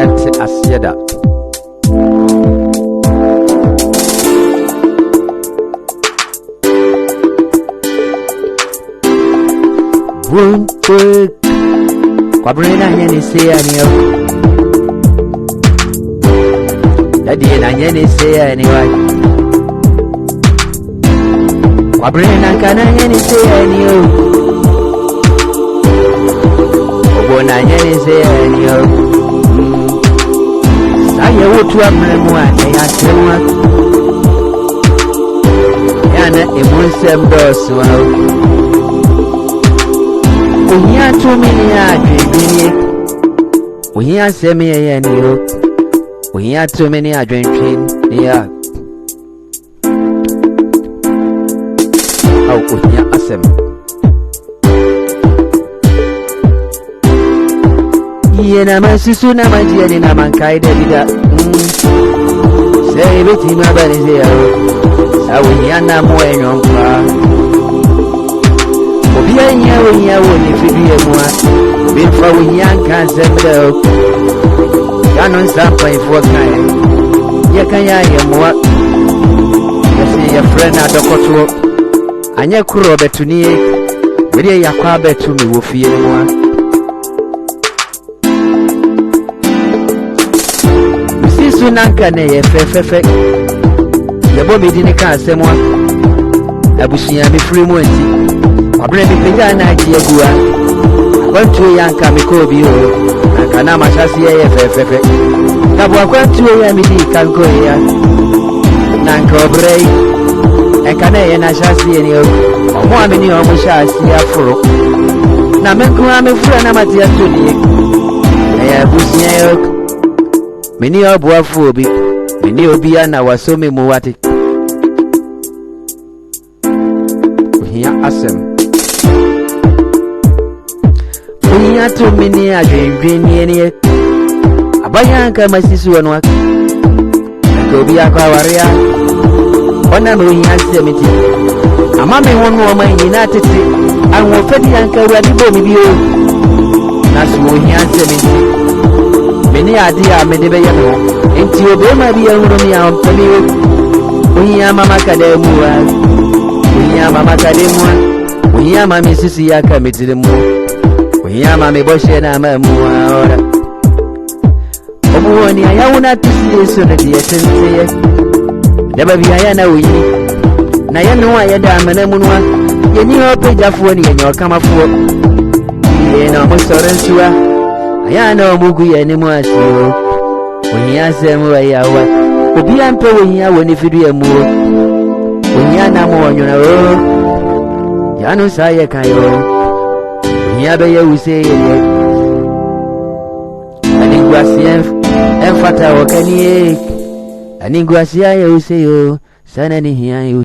ente asieda. Won't work. Kwabrina nyeni say anyo. Daddy na nyeni say anyway. Kwabrina kana nyeni say anyo. Obona nyeni say anyo. Saye wotu amremu ane ya sewa. Yana emunsem dosu wa. Uhiya tumini ya dwebini. Uhiya semi ya niyo. Uhiya tumini ya dwebini ya. Au uhiya asem. Iye na masusu na majiyani na mankai debida. Say biti mabanize ya. Sa uhiya na mwenyo mpa. Obiya nyawo ni fiduye mwa bifa wunyanka zemdo kanon sampa ifo kan ye kanya ye mwa yesi ye friend adokoto anya kuro betunie bere yakwa betumi wo fie mwa sisu nanka ne ye fefefe ye bo medini ka asemwa abusuya mi free mo nti Abre mi pinga na chiegua. Kwantu yanka mikobi o. Kana mashasi ye fefefe. Kabwa kwantu ya midi kanko ya. Nanko brei. Ekana ye na shasi ye ni o. Omo amini o mushasi afuro. Na menku amefura na matia tuni. Ya busia yo. Mini obu afuobi. Mini obi ana wasome mu wati. Hiya asem. Uhiya tumini ya dwendweni ene. Abayanka masisu wanu waka. Kobi ya kwa waria. Ona me uhiya semiti. Ama me honu wa nyina tete. Anwo fedi yanka wadi bo mi bio. Nasu uhiya semiti. Meni adi ya medebe yano. Enti obema bi ya hunu ya mpemi yo. Uhiya mama kademu wa. Uhiya mama kademu wa. Uhiya mami sisi yaka mitirimu. Uhiya mami boshe na mamuwa ora. Omuwoni ayawuna tisi yesu na diye senseye. Daba biya na uyi. Na yanuwa yada manemunwa. Yeni hope jafuwa ni yenye wakama fuwa. Yena musorensuwa. Ayana omugu yeni mwasiyo. Uhiya semuwa yawa. Ubiya mpe uhiya wani fidu ya muwa. Uhiya na muwanyo na o. Yanu saye kayo. Yabe ye useye aningwasi enfata wakanie aningwasi ya useyo sana ni hiya